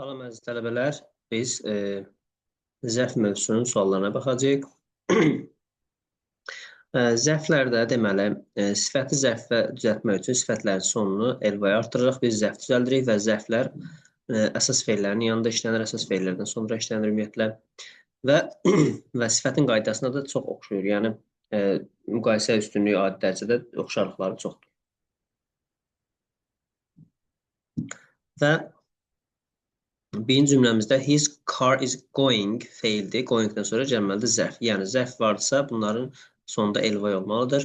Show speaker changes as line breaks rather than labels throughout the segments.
Salam əziz tələbələr, biz zərf mövzusunun suallarına baxacağıq. Zərflərdə deməli, sifəti zərfə düzəltmək üçün sifətlərin sonunu elvaya artırırıq, biz zərf düzəldirik və zərflər əsas feillərin yanında işlənir, əsas feillərdən sonra işlənir ümumiyyətlə və sifətin qaydasına da çox oxşuyur. Yəni, müqayisə üstünlüyü adi dərəcədə oxşarlıqları çoxdur. Və birinci cümləmizdə his car is going feildir. Going-dən sonra gəlməlidir zərf. Yəni, zərf varsa bunların sonunda elvay olmalıdır.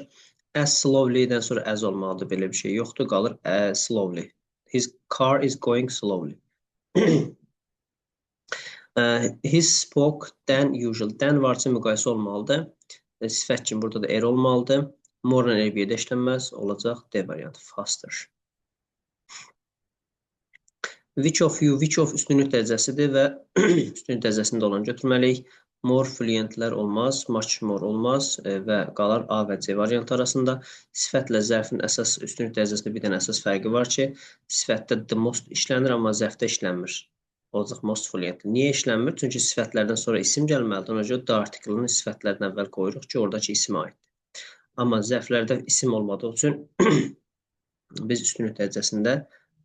As slowly-dən sonra as olmalıdır. Belə bir şey yoxdur. Qalır as slowly. His car is going slowly. He spoke than usual. Than varsa müqayisə olmalıdır. Sifət kimi burada da er olmalıdır. More-la erbiyə işlənməz. Olacaq D variantı. Faster. Which of you, which of üstünlük dərəcəsidir və üstünlük dərəcəsində olan götürməliyik. More fluentlər olmaz, much more olmaz və qalar A və C variantı arasında. Sifətlə zərfin əsas üstünlük dərəcəsində bir dənə əsas fərqi var ki, sifətdə the most işlənir, amma zərfdə işlənmir. Olacaq most fluent. Niyə işlənmir? Çünki sifətlərdən sonra isim gəlməlidir. Ona görə the article-ını sifətlərdən əvvəl qoyuruq ki, oradakı isim aiddir. Amma zərflərdə isim olmadığı üçün biz üstünlük dərəcəsində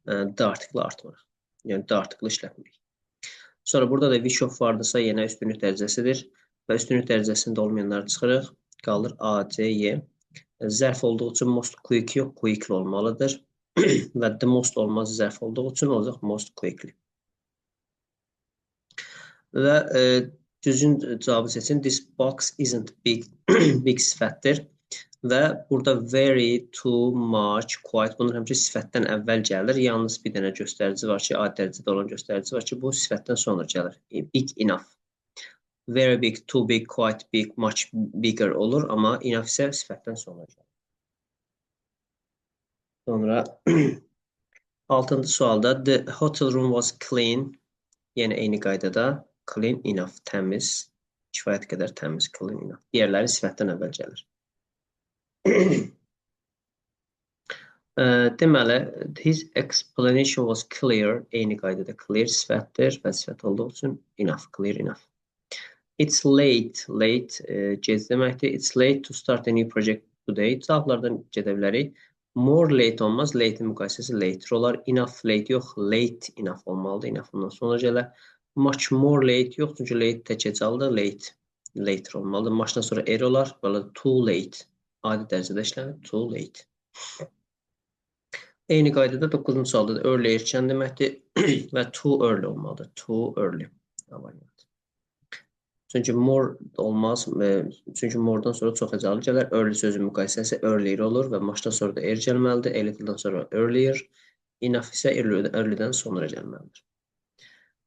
the article artırırıq. Yəni, D artıqlı işlətmirik. Sonra burada da which of vardırsa yenə üstünlük dərəcəsidir və üstünlük dərəcəsində olmayanları çıxırıq. Qalır A, C, Y. Zərf olduğu üçün most quick yox, quickly olmalıdır. Və the most olmaz zərf olduğu üçün olacaq most quickly. Və düzgün cavabı seçin. This box isn't big. Big sifətdir. Və burada very, too, much, quite bunlar həmişə sifətdən əvvəl gəlir. Yalnız bir dənə göstərici var ki, adi dərəcədə olan göstərici var ki, bu sifətdən sonra gəlir. Big, enough. Very big, too big, quite big, much bigger olur. Amma enough isə sifətdən sonra gəlir. Sonra 6-cı sualda the hotel room was clean. Yəni, eyni qaydada clean, enough, təmiz. Kifayət qədər təmiz, clean, enough. Digərləri sifətdən əvvəl gəlir. Deməli, his explanation was clear. Eyni qaydada clear sifətdir və sifət olduğu üçün enough, clear enough. It's late, late gec deməkdir. It's late to start a new project today. Cavablardan gedə bilərik. More late olmaz, late-in müqayisəsi later olar. Enough late yox, late enough olmalıdır. Enough ondan sonra gələr. Much more late yox, çünki late tək hecalıdır, late, later olmalıdır. Muchdan sonra er olar, belə too late. Adi dərəcədə işlənir, too late. Eyni qaydada 9-cu sualda da early erkən deməkdir və too early olmalıdır. Too early. Çünki more olmaz, çünki more'dan sonra çox hecalı gələr. Early sözün müqayisəsi earlier olur və muchdan sonra da er gəlməlidir. A little-dan sonra earlier. Enough isə early-dən sonra gəlməlidir.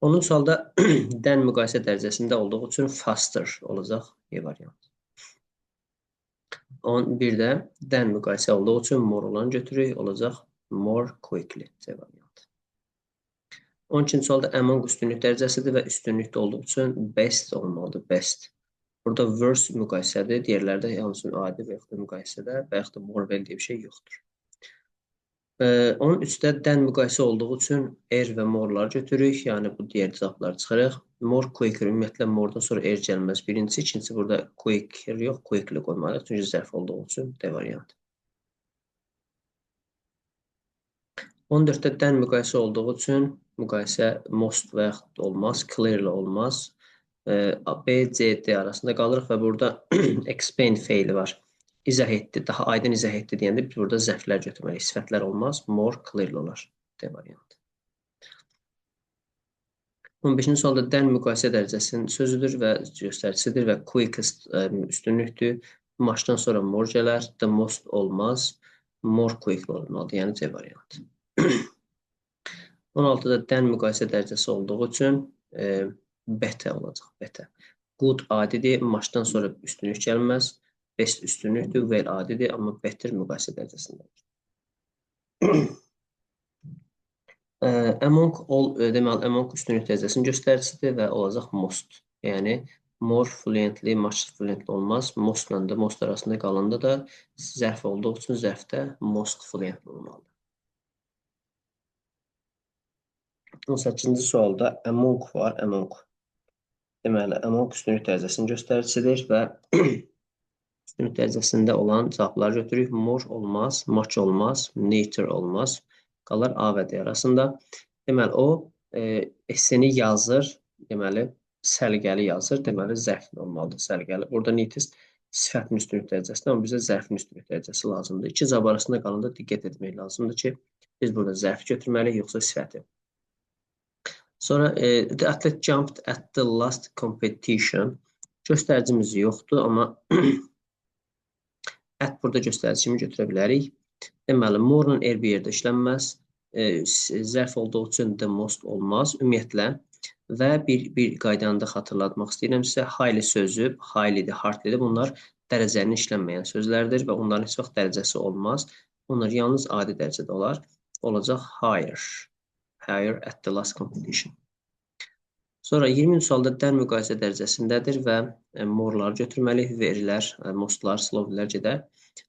10-cu sualda than müqayisə dərəcəsində olduğu üçün faster olacaq E variantı. 11-də than müqayisə olduğu üçün more olan götürük, olacaq more quickly C variantı. 12-ci sualda among üstünlük dərəcəsidir və üstünlükdə olduğu üçün best olmalıdır, best. Burada worse müqayisədir, digərlərdə yalnız adi və yaxud da müqayisədə və yaxud da more well deyə bir şey yoxdur. 13-də than müqayisə olduğu üçün er və more'lar götürük, yəni bu digər cavabları çıxırıq. More quicker, ümumiyyətlə more'dan sonra er gəlməz. Birincisi, ikincisi burada quicker yox, quickly qoymalıyıq, çünki zərf olduğu üçün D variantı. 14-də than müqayisə olduğu üçün müqayisə most və yaxud olmaz, clearly olmaz. B, C, D arasında qalırıq və burada explain feili var. İzah etdi, daha aydın izah etdi deyəndə biz burada zərflər götürməliyik. Sifətlər olmaz, more clearly olar. D variantı. 15-ci sualda than müqayisə dərəcəsinin sözüdür və göstəricisidir və quickest üstünlükdür. Muchdan sonra more gələr, the most olmaz, more quickly olmalıdır, yəni C variantı. 16-da than müqayisə dərəcəsi olduğu üçün better olacaq, better. Good adidir, muchdan sonra üstünlük gəlməz. Best üstünlükdür, well adidir, amma better müqayisə dərəcəsindədir. Among all, deməli, among üstünlük dərəcəsinin göstəricisidir və olacaq most. Yəni, more fluently, much fluently olmaz. Mostla da, most arasında qalanda da zərf olduğu üçün zərfdə most fluently olmalıdır. 18-ci sualda among var, among. Deməli, among üstünlük dərəcəsinin göstəricisidir və üstünlük dərəcəsində olan cavabları götürürük. More olmaz, much olmaz, neither olmaz. Qalar A və D arasında. Deməli, o esseni yazır, deməli, səliqəli yazır, deməli, zərfli olmalıdır, səliqəli. Burada neatest sifətin üstünlük dərəcəsində, amma bizə zərfin üstünlük dərəcəsi lazımdır. İki cavab arasında qalanda diqqət etmək lazımdır ki, biz burada zərfi götürməliyik, yoxsa sifəti. Sonra, the athlete jumped at the last competition. Göstəricimiz yoxdur, amma at burada göstərici kimi götürə bilərik. Deməli, more-la bir yerdə işlənməz. Zərf olduğu üçün the most olmaz, ümumiyyətlə. Və bir qaydanı da xatırlatmaq istəyirəm sizə. Highly sözü, highly-dir, hardly-dir. Bunlar dərəcənin işlənməyən sözlərdir və onların heç vaxt dərəcəsi olmaz. Onlar yalnız adi dərəcədə olar. Olacaq higher. Higher at the last competition. Sonra 20-ci sualda dən müqayisə dərəcəsindədir və more-ları götürməliyik. Verilər, mostlar, slowlylər gedər.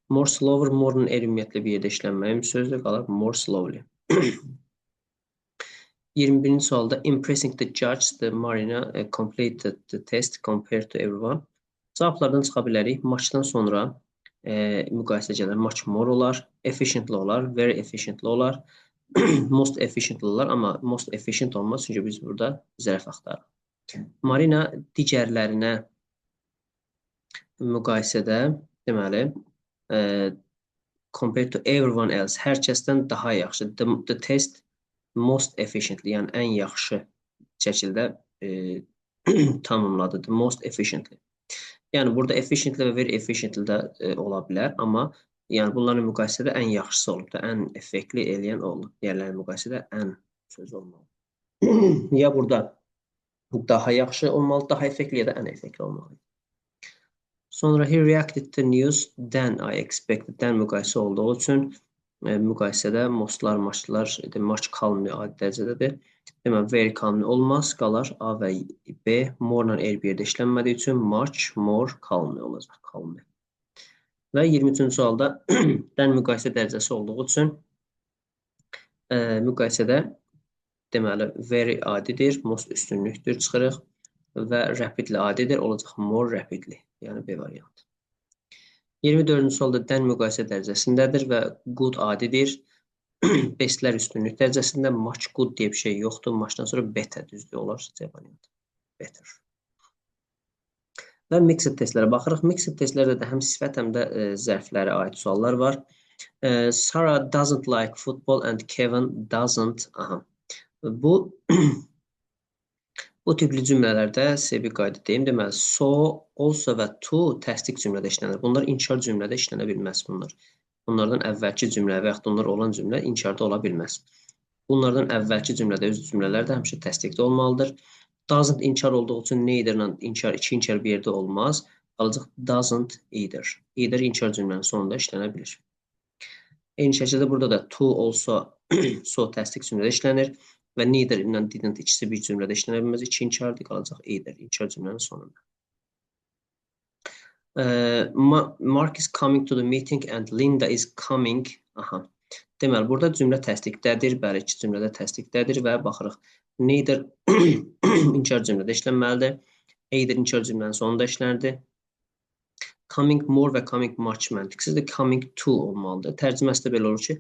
More slower, more-nun ümumiyyətlə bir yerdə işlənməyə bir sözdür, qalır more slowly. 21-ci sualda impressing the judge, the Marina completed the test compared to everyone. Cavablardan çıxa bilərik. Maçdan sonra müqayisə gələr. Much more olar, efficiently olar, very efficiently olar, most efficiently olar, amma most efficient olmaz, çünki biz burada zərf axtarırıq. Marina digərlərinə müqayisədə, deməli, compared to everyone else, hər kəsdən daha yaxşı. The test most efficiently, yəni ən yaxşı şəkildə tamamladı. The most efficiently. Yəni burada efficiently və very efficiently də ola bilər, amma yəni bunların müqayisədə ən yaxşısı olub da, ən effektli eləyən olub. Digərlərin müqayisədə ən söz olmalı. Ya burada daha yaxşı olmalı, daha effektli, ya da ən effektli olmalı. Sonra he reacted to news than I expected. Than müqayisə olduğu üçün müqayisədə mostlar, maçlar, much calmly adi dərəcədədir. Deməli, very calmly olmaz, qalar A və B. More-la bir yerdə işlənmədiyi üçün much more calmly olacaq. Calmly. Və 23-cü sualda dən müqayisə dərəcəsi olduğu üçün müqayisədə deməli, very adidir, most üstünlükdür, çıxırıq və rapidly adidir, olacaq more rapidly, yəni B variantı. 24-cü sualda dən müqayisə dərəcəsindədir və good adidir, bestlər üstünlük dərəcəsində, much good deyə bir şey yoxdur, muchdan sonra better düzdür, olar C variantı, better. Və mixed testlərə baxırıq. Mixed testlərdə də həm sifət, həm də zərflərə aid suallar var. Sarah doesn't like football and Kevin doesn't. Aha. Bu tipli cümlələrdə sizə bir qayda deyim. Deməli, so, also və to təsdiq cümlədə işlənir. Bunlar inkar cümlədə işlənə bilməz bunlar. Bunlardan əvvəlki cümlə və yaxud onlar olan cümlə inkarda ola bilməz. Bunlardan əvvəlki cümlədə öz cümlələr də həmişə təsdiqdə olmalıdır. Doesn't inkar olduğu üçün neither-la inkar, iki inkar bir yerdə olmaz. Qalacaq doesn't either. Either inkar cümlənin sonunda işlənə bilir. Eyni şəkildə burada da to, also, so təsdiq cümlədə işlənir və neither ilə didn't ikisi bir cümlədə işlənə bilməz. İki inkardır, qalacaq either, inkar cümlənin sonunda. Mark is coming to the meeting and Linda is coming. Aha. Deməli, burada cümlə təsdiqdədir, bəli, iki cümlədə təsdiqdədir və baxırıq. Neither inkar cümlədə işlənməlidir. Either inkar cümlənin sonunda işlənirdir. Coming more və coming much məntiqsizdir. Coming to olmalıdır. Tərcüməsi də belə olur ki,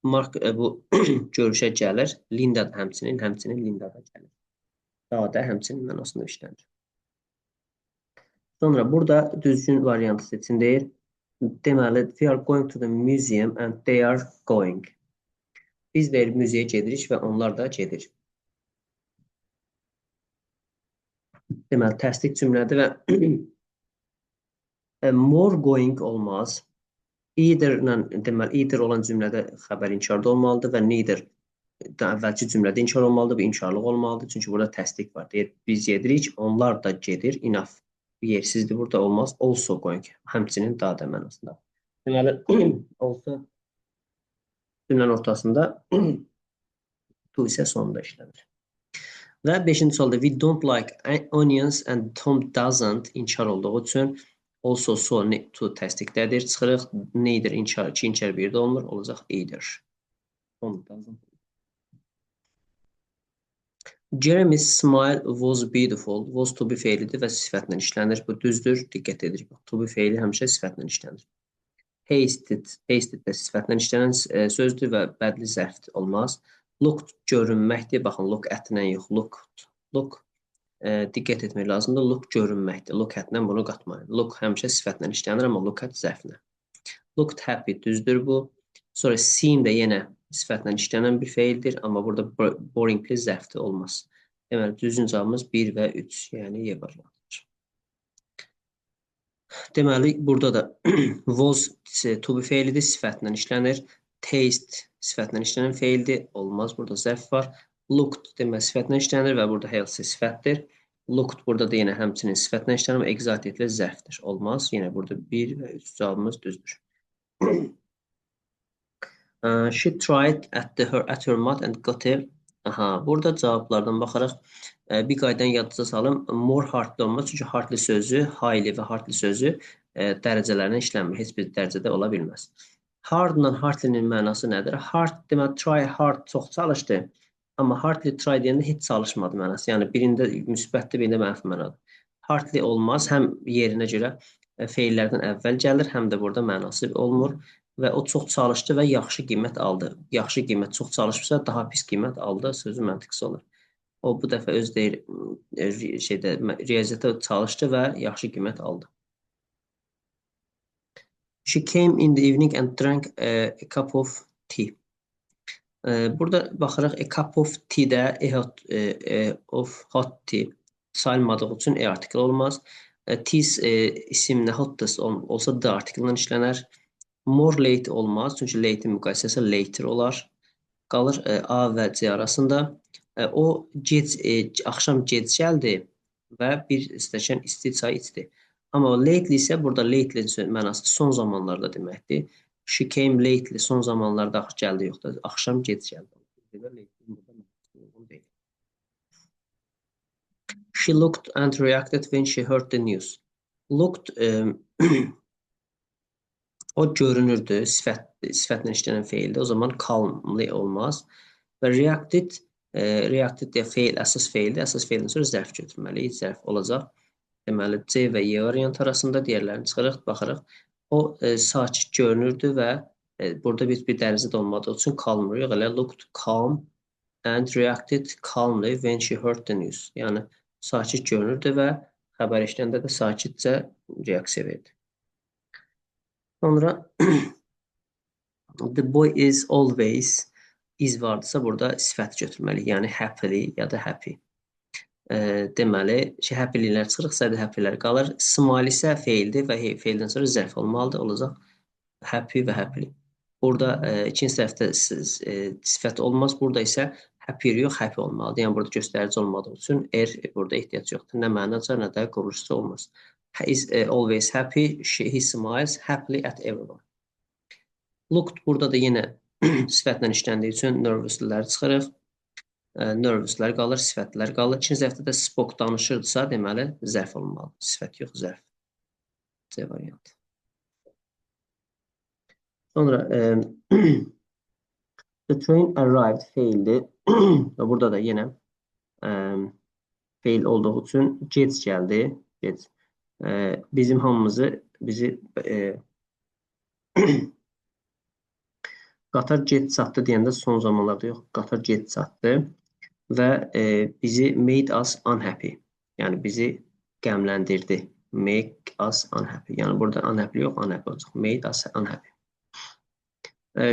Mark bu görüşə gəlir. Linda da həmçinin Linda da gəlir. Daha da həmçinin mənasında işlənir. Sonra burada düzgün variantı seçin deyir. Deməli, we are going to the museum and they are going. Biz deyir, müzeyə gedirik və onlar da gedir. Deməli, təsdiq cümlədir və more going olmaz. Either olan cümlədə xəbər inkarda olmalıdır və neither əvvəlki cümlədə inkar olmalıdır və inkarlıq olmalıdır. Çünki burada təsdiq var. Deyir, biz gedirik, onlar da gedir. Enough. Yersizdir, burada olmaz. Also going. Həmçinin daha da mənasında. Deməli, also cümlənin ortasında to isə sonunda işlənir. Və 5-ci sualda we don't like onions and Tom doesn't inkar olduğu üçün also so to təsdiqdədir. Çıxırıq neither inkar, iki inkar bir də olmur, olacaq either. Tom doesn't. Jeremy's smile was beautiful. Was to be feilidir və sifətlə işlənir. Bu düzdür. Diqqət edirik. To be feili həmişə sifətlə işlənir. Pasted də sifətlə işlənən sözdür və bədli zərfdir. Olmaz. Looked görünməkdir. Baxın, look at-lə yox. Look diqqət etmək lazımdır. Look görünməkdir. Look at-lə bunu qatmayın. Look həmişə sifətlə işlənir, amma look at zərflə. Looked happy düzdür bu. Sonra seem də yenə sifətlə işlənən bir feildir, amma burada boringli zərfdir, olmaz. Deməli, düzgün cavabımız 1 və 3, yəni Y variantıdır. Deməli, burada da was to be feilidir, sifətlə işlənir. Taste sifətlə işlənən feildir, olmaz. Burada zərf var. Looked deməli, sifətlə işlənir və burada healthy sifətdir. Looked burada da yenə həmçinin sifətlə işlənir, amma excited zərfdir, olmaz. Yenə burada 1 və 3 cavabımız düzdür. She tried at her mat and got a. Burada cavablardan baxaraq bir qaydanı yadınıza salın. More hardly olmaz. Çünki hardly sözü, highly və hardly sözü dərəcələrlə işlənmir. Heç bir dərəcədə ola bilməz. Hardla hardly'nin mənası nədir? Hard demək, try hard, çox çalışdı. Amma hardly try deyəndə heç çalışmadı mənası. Yəni birində müsbətli, birində mənfi mənadır. Hardly olmaz. Həm yerinə görə feillərdən əvvəl gəlir, həm də burada mənası olmur. Və o çox çalışdı və yaxşı qiymət aldı. Yaxşı qiymət çox çalışmışsa daha pis qiymət aldı sözü məntiqsi olur. O bu dəfə öz deyir riyaziyyatda çalışdı və yaxşı qiymət aldı. She came in the evening and drank a cup of tea. Burada baxırıq a cup of tea-də of hot tea sayılmadığı üçün artikel olmaz. Tea isimlə hot olsa da artikellə işlənər. More late olmaz. Çünki late-in müqayisəsi later olar. Qalır A və C arasında. O axşam gec gəldi və bir stəkan isti çay içdi. Amma lately isə burada lately mənası son zamanlarda deməkdir. She came lately son zamanlarda gəldi yoxdur. Axşam gec gəldi. She looked and reacted when she heard the news. Looked o görünürdü, sifətlə işlənən feildir. O zaman calmly olmaz. Və reacted deyə feil, əsas feildir. Əsas feildən sonra zərf götürməliyik. Zərf olacaq. Deməli, C və Y variant arasında digərlərini çıxırıq, baxırıq. O sakit görünürdü və burada bir dərəcədə olmadığı üçün calmly yox, elə looked calm and reacted calmly when she heard the news. Yəni, sakit görünürdü və xəbər eşidəndə də sakitcə reaksiya verdi. Sonra the boy is always is vardısa burada sifət götürməliyik. Yəni happily ya da happy. Deməli, happyliklər çıxırıq, sədə happylər qalır. Smile isə feildir və feildən sonra zərf olmalıdır. Olacaq happy və happily. Burada ikinci tərəfdə sifət olmaz. Burada isə happy yox, happy olmalıdır. Yəni burada göstərici olmadığı üçün burada ehtiyac yoxdur. Nə mənaca, nə də quruluşçu olmaz. He is always happy. He smiles happily at everyone. Looked burada da yenə sifətlə işləndiyi üçün nervouslər çıxırıq. Nervouslər qalır, sifətlər qalır. İkinci tərəfdə də spoke danışırdısa, deməli zərf olmalı. Sifət yox, zərf. C variantı. Sonra the train arrived feildir. Burada da yenə feil olduğu üçün gec gəldi. Gec. Bizim hamımızı qatar gec çatdı deyəndə son zamanlarda yox, qatar gec çatdı və bizi made us unhappy. Yəni bizi qəmləndirdi. Make us unhappy. Yəni burada unhappy yox, unhappy olacaq. Made us unhappy.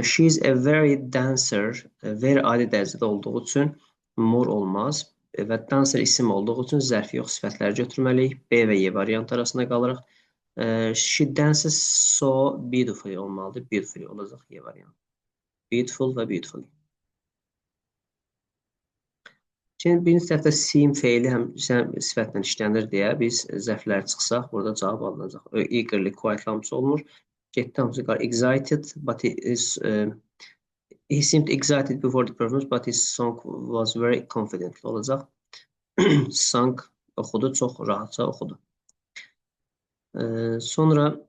She is a very dancer. Very adi dərəcədə olduğu üçün more olmaz. Və dancer isim olduğu üçün zərfi yox, sifətləri götürməliyik. B və Y variant arasında qalırıq. She dances so beautifully olmalıdır. Beautifully olacaq Y variant. Beautiful və beautifully. Şimdi birinci tərəfdə seem feili həm sifətlə işlənir deyə biz zərfləri çıxsaq, burada cavab alınacaq. Eagerly, quietly hamısı olmur. Getdi hamısı qalır. Excited, but he seemed excited before the performance, but his song was very confident olacaq. Song oxudu, çox rahatca oxudu. Sonra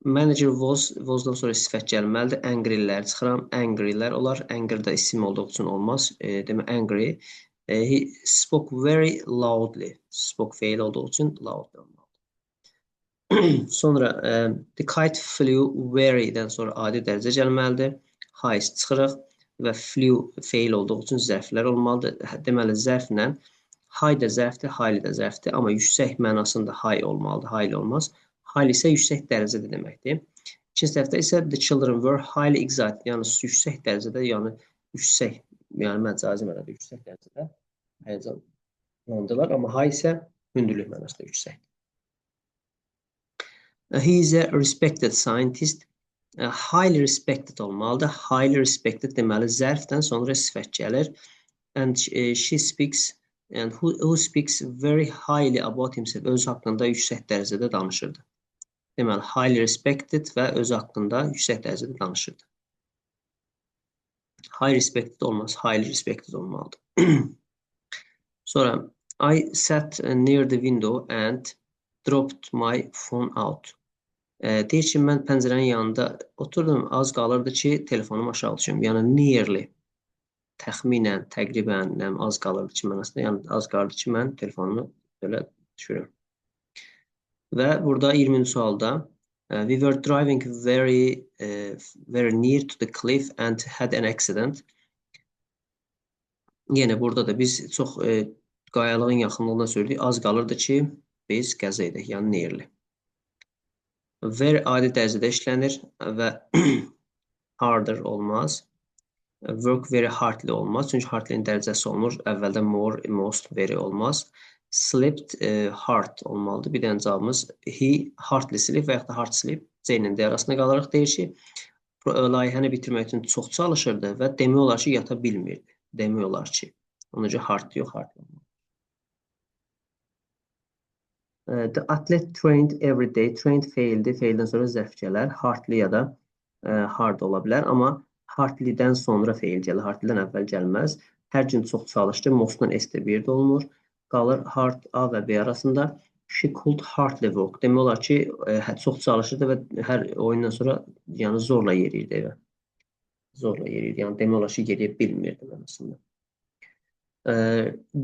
Manager was-dan sonra sifət gəlməlidir. Angry-lər çıxıram. Angry-lər olar. Anger-da isim olduğu üçün olmaz. Demək angry. He spoke very loudly. Spoke feil olduğu üçün loud olmalıdır. Sonra the kite flew very-dən sonra adi dərəcə gəlməlidir. High çıxırıq və flew feil olduğu üçün zərflər olmalıdır. Deməli zərflə high də zərfdir, highly də zərfdir, amma yüksək mənasında high olmalıdır. Highly olmaz. Highly isə yüksək dərəcədə deməkdir. İkinci tərəfdə isə the children were highly excited. Yəni yüksək dərəcədə, yəni yüksək, yəni məcazi mənada yüksək dərəcədə həyəcanlandılar, amma high isə hündürlük mənasında yüksək. He is a respected scientist. Highly respected olmalıdır. Highly respected deməli zərfdən sonra sifət gəlir. And she speaks and who speaks very highly about himself. Öz haqqında yüksək dərəcədə danışırdı. Deməli, highly respected və öz haqqında yüksək dərəcədə danışırdı. High respected olmaz, highly respected olmalıdır. Sonra, I sat near the window and dropped my phone out. Deyir ki, mən pəncərənin yanında oturdum, az qalırdı ki, telefonumu aşağı düşüm. Yəni, nearly, təxminən, təqribən, az qalırdı ki, mənasında, yəni az qalırdı ki, mən telefonumu belə düşürüm. Və burada 20-ci sualda we were driving very near to the cliff and had an accident. Yenə burada da biz çox qayalığın yaxınlığına söyləyik. Az qalırdı ki, biz qəza edək, yəni nearly. Very adi dərəcədə işlənir və harder olmaz. Work very hardly olmaz. Çünki hardly'nin dərəcəsi olmur. Əvvəldə more, most, very olmaz. Slept hard olmalıdır. Bir dənə cavabımız he hardly sleep və yaxud da hard sleep. C ilə D arasında qalırıq. Deyir ki, layihəni bitirmək üçün çox çalışırdı və demək olar ki, yata bilmirdi. Demək olar ki. Ona görə hard yox, hard olmalı. The athlete trained every day. Trained feildir. Feildən sonra zərf gələr. Hardly ya da hard ola bilər. Amma hardly'dən sonra feil gəlir. Hardly'dən əvvəl gəlməz. Hər gün çox çalışdı. Mostdan S də bir də olmur. Qalır hard A və B arasında. She could hardly walk. Demək olar ki, çox çalışırdı və hər oyundan sonra yəni zorla yeriyirdi evə. Zorla yeriyirdi. Yəni demək olar ki, yeriyə bilmirdi mənasında.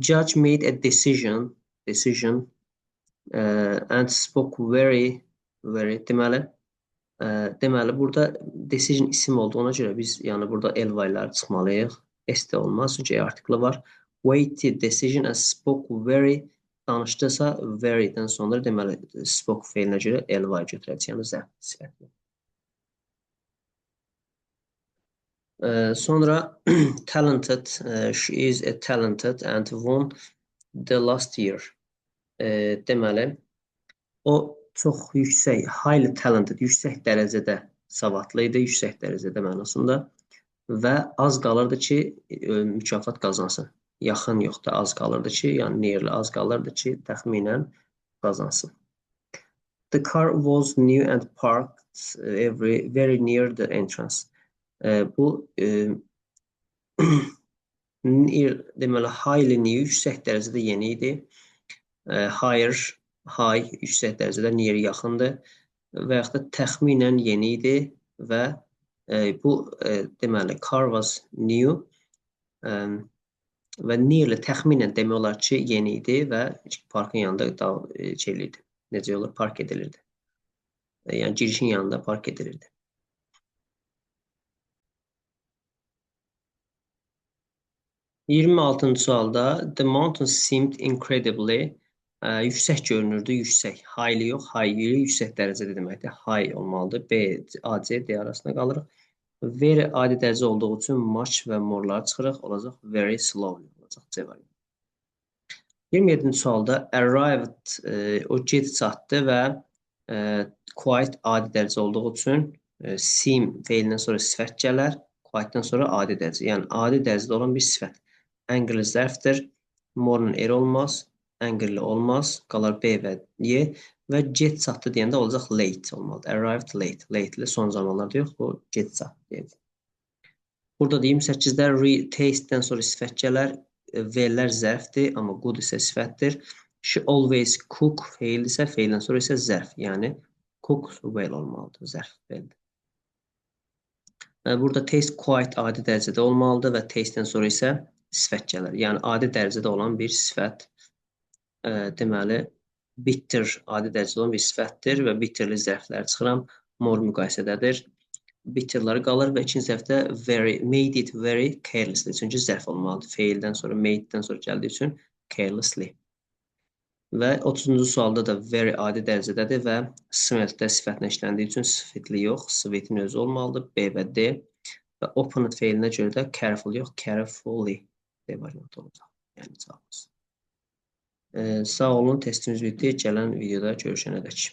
Judge made a decision and spoke very deməli burada decision isim olduğuna görə biz yəni burada ly-lər çıxmalıyıq. S də olmaz, çünki artiklı var. Weighted decision and spoke very danışdısa very'dən sonra deməli spoke feilinə görə ly götürəcək, yəni zərf sifətli. Sonra talented, she is a talented and won the last year. Deməli, o çox yüksək, highly talented, yüksək dərəcədə savadlı idi, yüksək dərəcədə mənasında və az qalırdı ki, mükafat qazansın. Yaxın yox da az qalırdı ki, yəni nearly az qalırdı ki, təxminən qazansın. The car was new and parked very near the entrance. Bu deməli highly new, yüksək dərəcədə yeni idi. Higher, high, yüksək dərəcədə near yaxındır və yaxud da təxminən yeni idi və bu deməli car was new və nearly təxminən demək olar ki, yeni idi və parkın yanında çelirdi. Necə olur? Park edilirdi. Yəni girişin yanında park edilirdi. Iyirmi 26-cı sualda the mountain seemed incredibly yüksək görünürdü, yüksək. Highly yox, high yüksək dərəcədə deməkdir. High olmalıdır. B, A, C, D arasında qalırıq. Very adi dərəcə olduğu üçün much və more-lar çıxırıq. Olacaq very slowly olacaq C variantı. 27-ci sualda arrived o gec çatdı və quite adi dərəcə olduğu üçün seem feilindən sonra sifət gələr. Quite-dan sonra adi dərəcə. Yəni adi dərəcədə olan bir sifət. Angry zərfdir. More-nun er olmaz. Angry olmaz. Qalar B və Y. Və get çatdı deyəndə olacaq late olmalıdır. Arrived late. Late-li son zamanlarda yox, bu get çatdı deyəcək. Burada 28-də taste-dən sonra sifət gələr. V-lər zərfdir, amma good isə sifətdir. She always cook feil isə feildən sonra isə zərf. Yəni Cooked well olmalıdır, zərf feildir. Burada taste quite adi dərəcədə olmalıdır və taste-dən sonra isə sifət gəlir. Yəni adi dərəcədə olan bir sifət. Deməli, bitter adi dərəcədə olan bir sifətdir və bitterli zərfləri çıxıram. More müqayisədədir. Bitterları qalır və ikinci zərfdə very, made it very carelessly. Çünki zərf olmalıdır. Feildən sonra, made-dən sonra gəldiyi üçün carelessly. Və 30-cu sualda da very adi dərəcədədir və smelt-də sifətlə işləndiyi üçün sweetli yox, sweet-in özü olmalıdır. B və D. Və open-it feilinə görə də careful yox, carefully D variantı olacaq. Yəni cavabımız. Sağ olun, testimiz bitdi. Gələn videoda görüşənədək.